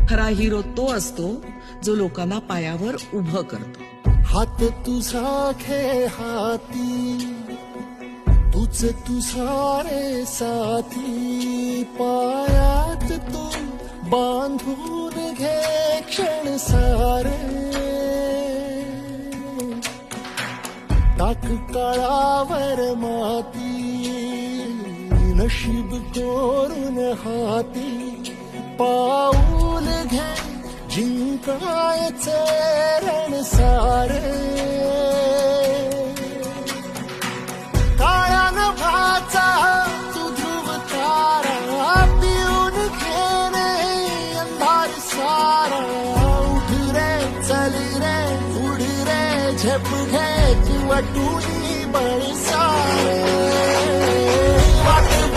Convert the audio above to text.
खरा हिरो तो असतो जो लोकांना पायावर उभं करतो. हात तुझा घे हाती, तुझ तुझा रे साथी, पायात तू बांधून घे क्षण सारे. टाक काळावर माती, नशीब कोरून हाती, पाऊल घे जिंकायचे रण सारे. काळ्या नभाचा तू ध्रुव तारा, पिऊन घेणे अंधार सारा. उठ रे चल रे उड रे झेप घे जीव टुनी बळी